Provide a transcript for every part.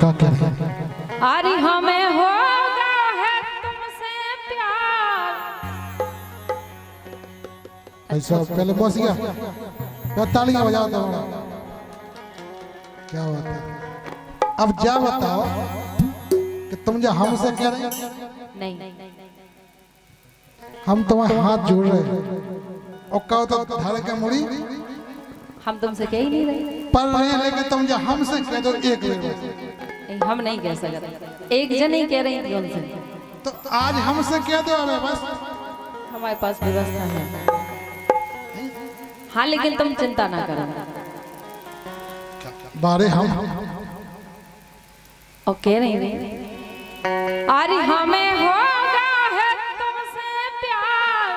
का क्या है? अरे हमें होगा है तुमसे प्यार। ऐसा पहले बस गया क्या तालियां बजाओ तो क्या बात है। अब जा बताओ कि तुम जो हमसे कह रहे नहीं हम तुम्हारे हाथ जोड़ रहे हैं और कहो तो धारे के मुड़ी हम तुमसे कह ही नहीं रहे पर रहे हैं, लेकिन तुम जो हमसे कह दो एक बेर नहीं, हम नहीं कह सकते। एक जन ही कह रही थी उनसे, तो आज हमसे कह दो हमें बस। हमारे पास व्यवस्था है। हाँ लेकिन तुम चिंता ना करो। बारे हम और कह रही थी अरे हमें होगा है तुमसे प्यार,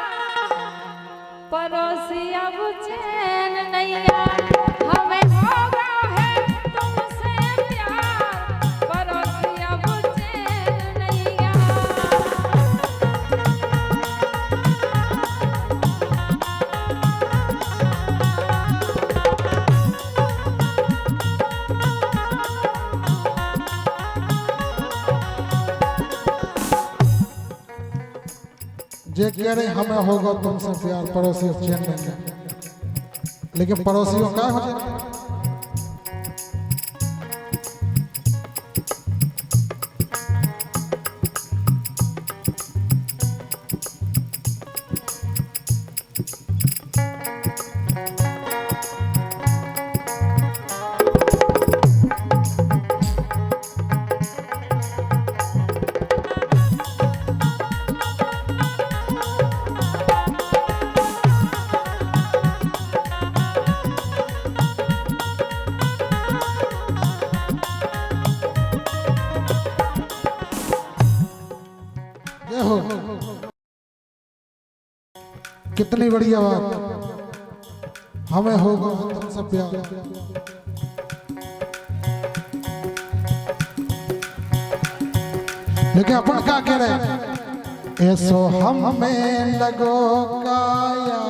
पड़ोसी अब चैन नहीं आया। हमें होगा है तुमसे प्यार, पड़ोसी अब चैन नहीं आया। जे कह रहे हमें होगा तुमसे प्यार, पड़ोसी चैन नहीं, लेकिन पड़ोसियों का हो जाए। हो कितनी बढ़िया बात, हमें होगा तुमसे प्यार। लेकिन अपन क्या कह रहे हैं, ऐसो हमें लगो काया।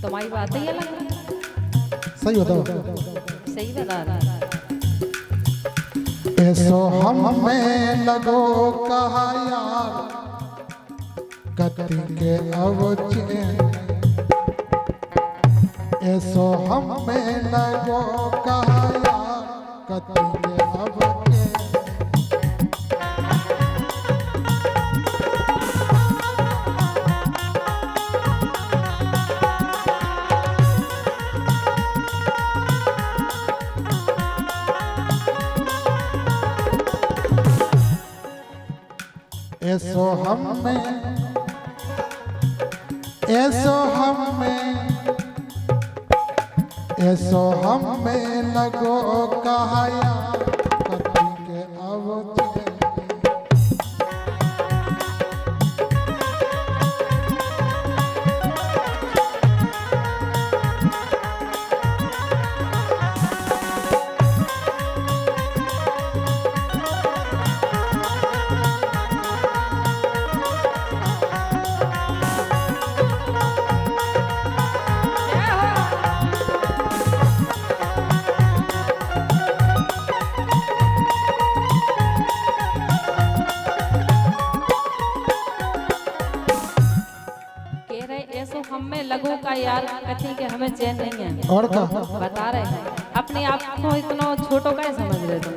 तुम्हारी बात ही अलग है। सही बताओ, सही बता रहा। ऐसो हमें लगो कहा यार, कति के अब चैन। ऐसो हमें लगो कहा यार, कति के अब चैन। ऐसो हमें, ऐसो हमें लगो कहा यार, कति के अब चैन। हमें लगो का यार कथी के हमें चैन नहीं है। और का बता रहे हैं अपने आप को इतना छोटो का समझ रहे तुम।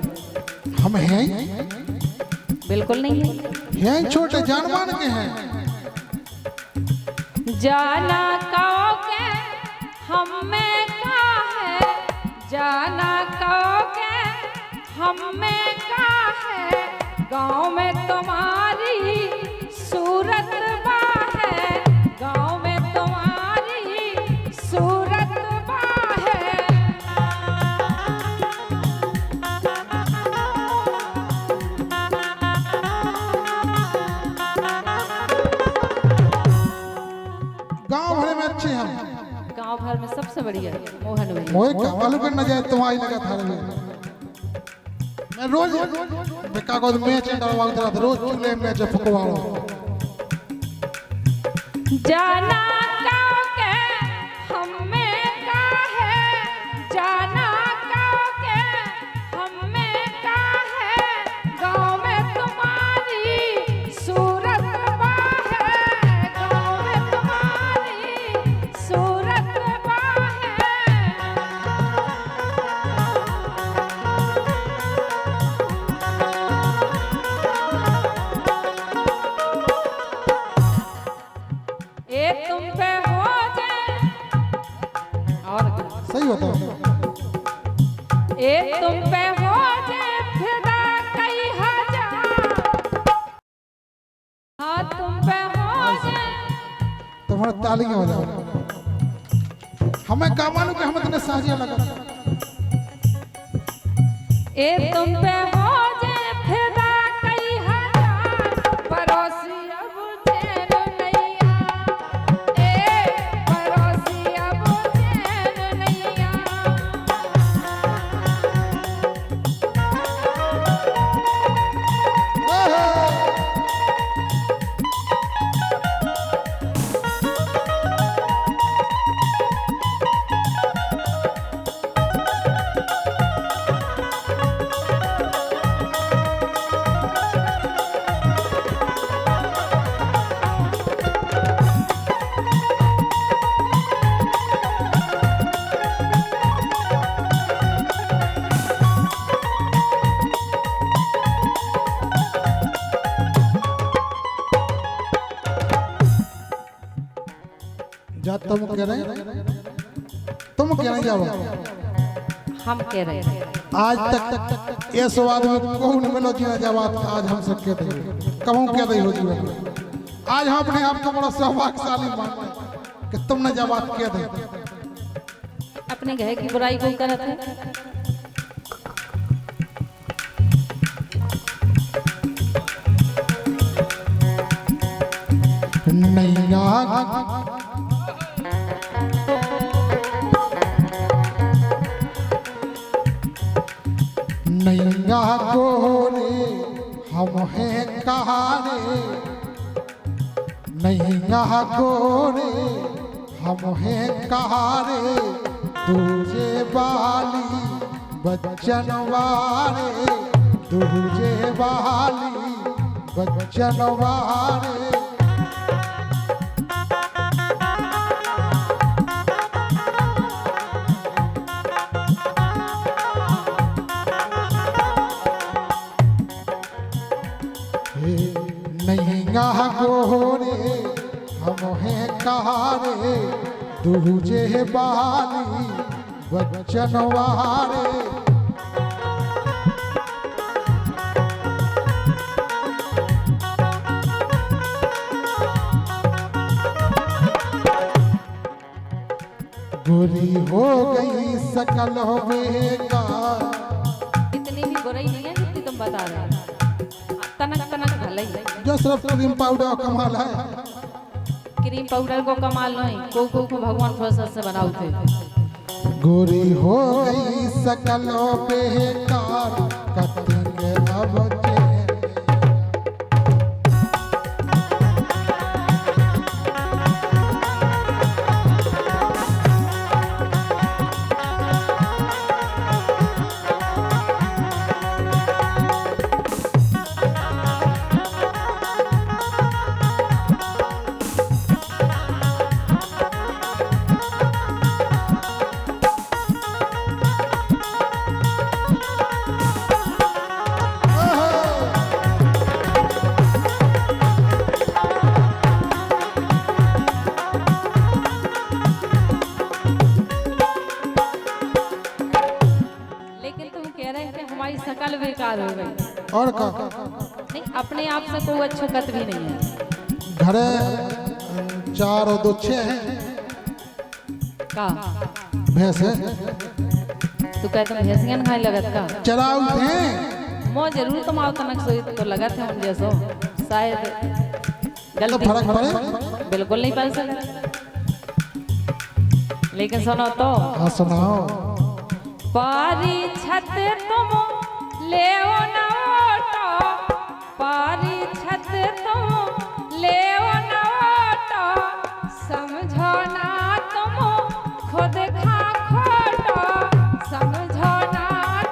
हम हैं बिल्कुल नहीं है, हैं छोटे जानमान के हैं। जाना कहोगे हमें का है, जाना कहोगे हमें का है। गाँव में तुम्हारी सूरत बा है, गाँव में तुम्हारी सूरत बा है। गांव भर में अच्छे हम, गांव भर में सबसे बढ़िया मोहन भाई। मोए का मालूम करना जाए तुम्हारी लगा था। मैं रोज बेका को मैच डालवा उतरा था, रोज चूल्हे मैच फुकवाओ। जाना कहोगे हमें का है, जाना कहोगे ए तुम पे हो जाए फिदा कई हजार। हाँ तुम पे हो जाए। तुम्हारा ताली हो जाओ। हमें का मालूम कि हमें तुम्हें साजिया लगा। ए तुम पे हो जाए फिदा कई हजार। पड़ोसी अब चैन नहीं आ। ए पड़ोसी अब चैन नहीं आ। जा तुम कह रहे तुम कह रहे जाओ। हम कह रहे हैं आज तक ये स्वाद में कौन मिलो जीना जवाब आज हम सब कहते हैं कहूँ क्या दही हो जीवन में। आज हम अपने आप को बड़ा सौभाग्यशाली मानते हैं कि तुमने जवाब किया दे। अपने घर की बुराई को करत है। नैया नैया गोरे हम हैं कहारे। नैया गोरे हम हैं कहारे। दूजे बाली बच्चन वारे। दूजे बाली बच्चन वारे। नैया गोरे हम हैं कहारे। दूजे बाली बच्चन वारे। गोरी हो गई सकल हो बेकार। इतनी भी बुराई नहीं है जितनी तुम बता रहे हो। तनक तनक भले ही जो सिर्फ क्रीम पाउडर कमाल है। क्रीम पाउडर को कमाल नहीं को भगवान फसल से बनाऊ थे। गोरी हो गई सकल हो बेकार। कतेंगे अब चैन। शकल बेकार हो गई। और का नहीं अपने आप से कोई अच्छुकत भी नहीं है। घरे 4 और 2 6 हैं का भैंस है। तू कहते हैं भैंसियन खाए लगत का चराऊ थे। मो जरूर तुम आओ तनक सोई तो लगत है उन जैसो शायद तो गलती फर्क पड़े बिल्कुल नहीं पड़ सकता। लेकिन सुनो तो हाँ सुनाओ। पारी छत तुम ले न ओटो। पारी छत तुम ले न ओटो। समझो ना तुम खुद खा खोटो। समझो ना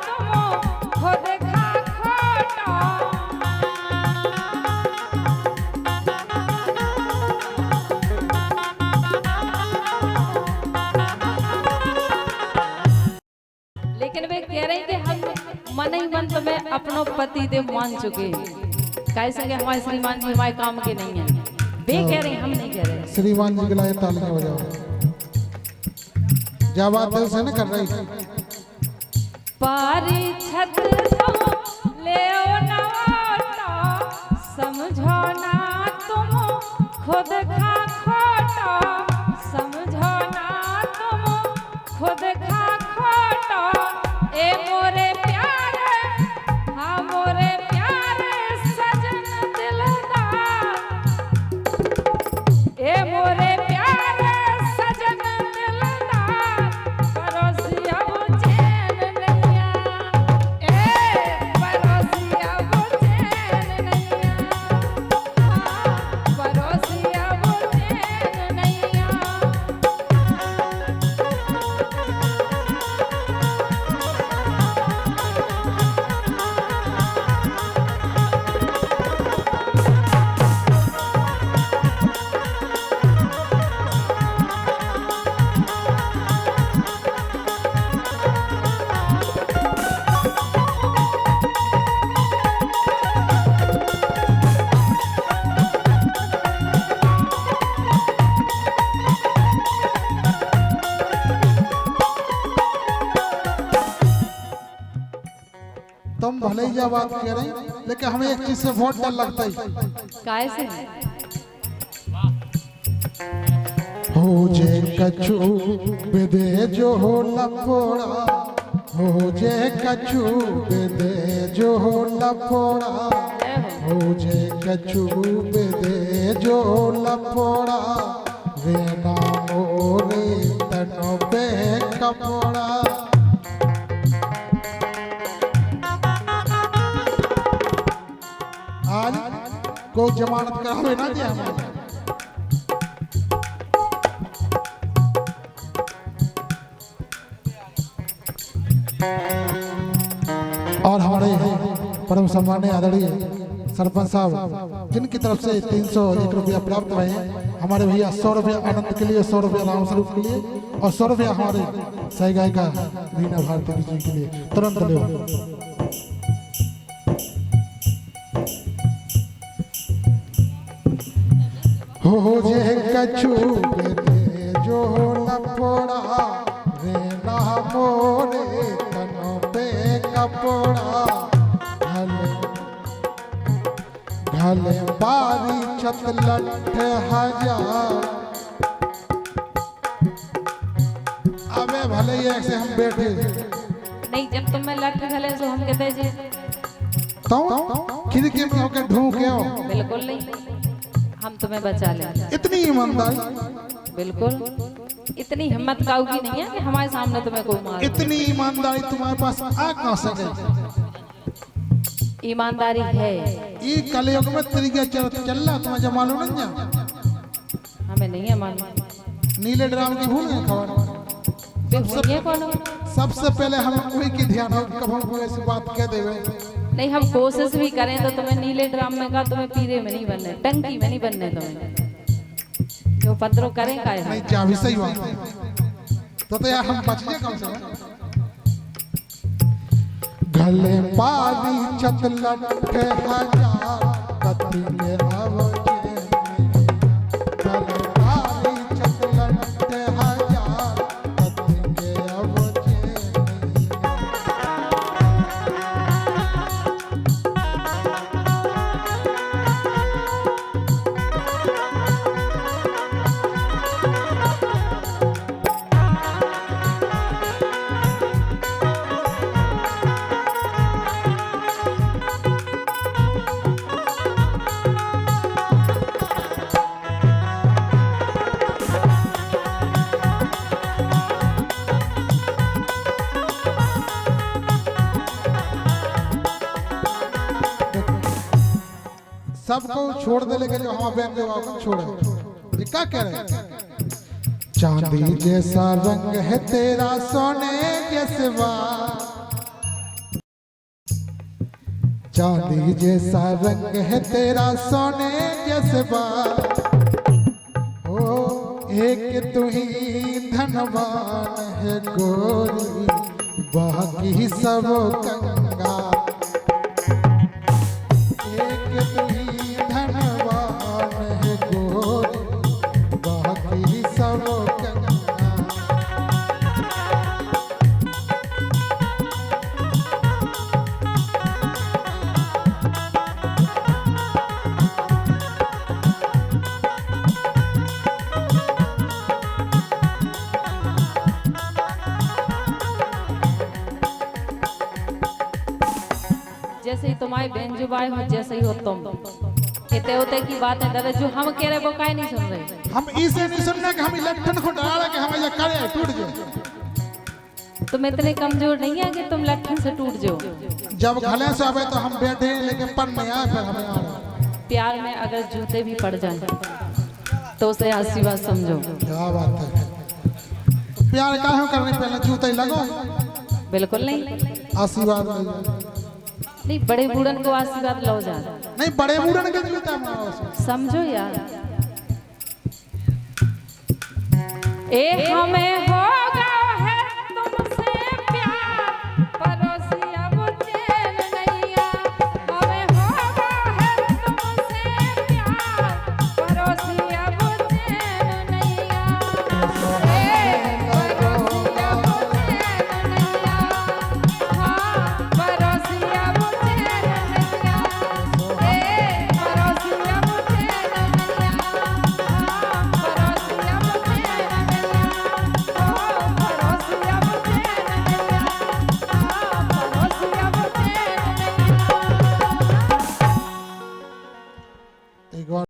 तुम खुद खा खोटो। लेकिन वे कह रहे हैं कि हम मन ही मन तो मैं अपनो पति देव मान चुके। कैसे कि हमारे श्रीमान जी हमारे काम के नहीं है। वे कह रहे हैं हम नहीं कह रहे। श्रीमान जी के लिए तालियां बजाओ। क्या बात है उसे न कर रही। पारी छत धो ले नवाटा समझो ना तुम खुद खा खोटा समझो ना तुम खुद खा खोटा ए मोरे प्यारे हाँ मोरे प्यारे सजन दिलदार ए मोरे प्यारे सजन दिलदार पड़ोसी अब चैन नैया ए पड़ोसी अब चैन नैया पड़ोसी अब चैन नैया तुम भले ही यह बात कह रही लेकिन हमें एक चीज से बहुत डर लगता है। काय से हो जे कछु बेदे जो हो लफोड़ा हो जे कछु बेदे जो हो लफोड़ा हो जे कछु बेदे जो लफोड़ा वे नामो रे तनो पे कपोड़ा आज कोई जमानत करावे ना दिया हमारे और हमारे परम सम्मानीय आदरणीय सरपंच साहब जिनकी तरफ से 301 रुपया प्राप्त हुए हैं हमारे भैया 100 रुपया आनंद के लिए 100 रुपया राम स्वरूप के लिए और 100 रुपया हमारे सही गायिका वीणा भारती जी के लिए तुरंत ले हो जे कछु बेदे जो लफोड़ा रे नामो रे तनो पे कपोड़ा घले बारी छत लठ हजार अबे भले ही ऐसे हम बैठे नहीं जब तुम में लठ घले सो हम कहते जी तो खिड़की में होके ढूंढ के हो बिल्कुल नहीं हम तुम्हें बचा ले इतनी ईमानदारी बिल्कुल इतनी हिम्मत काऊ की नहीं है कि हमारे सामने तुम्हें कोई मार इतनी ईमानदारी तुम्हारे पास आ कहां से गई ईमानदारी है ये कलयुग में तरीका चल रहा तुम्हें जब मालूम नहीं है हमें नहीं है मालूम नीले ड्राम की भूल गए खबर सबसे पहले हम कोई की ध्यान हो कब हम कोई ऐसी बात कह देवे नहीं हम कोशिश भी करें तो तुम्हें नीले ड्राम में का तुम्हें पीरे में नहीं बनने टंकी में नहीं बनने तुम्हें जो पत्रों करें का नहीं क्या भी सही बात है तो यार हम बच गए कम से कम गले पाली छत लटके हजार कति ले आवो गले पाली छत लटके हजार कति ले आवो सबको छोड़ दे लेके जो हम बहन जो छोड़े ये क्या कह रहे हैं चांदी जैसा रंग है तेरा सोने जैसे बाल चांदी जैसा रंग है तेरा सोने जैसे बाल ओ एक तू ही धनवान है गोरी बाकी सब कंगाल एक तू ही धनवान है गोरी बाकी सब कंगाल जैसे ही तुम्हारी बहन जुबाई हो जैसे ही हो तुम कहते होते की बात है डरे जो हम कह रहे वो काहे नहीं सुन रहे। हम इसे नहीं सुनना कि हम इलेक्शन को डाला कि हम ये करे टूट जाए। तुम इतने कमजोर नहीं है कि तुम लट्ठन से टूट जाओ। जब घले से आवे तो हम बैठे लेकिन पढ़ नहीं आए फिर हमें आ रहा। प्यार में अगर जूते भी पड़ जाए तो उसे आशीर्वाद समझो। क्या बात है, प्यार काहे करने पहले जूते लगो। बिल्कुल नहीं, आशीर्वाद नहीं बड़े बूढ़न को आशीर्वाद लो जा नहीं, बड़े बूढ़न के जूता में समझो यार। एक हमें होगा है तुमसे प्यार पड़ोसी अब चैन नहीं आ। हमें होगा है तुमसे प्यार पड़ोसी अब चैन नहीं आ। पड़ोसी अब चैन नहीं आ। हाँ पड़ोसी अब चैन नहीं आ। पड़ोसी अब चैन नहीं आ। हाँ पड़ोसी अब चैन नहीं आ। पड़ोसी अब चैन नहीं आ। हाँ पड़ोसी अब चैन नहीं आ। एक बार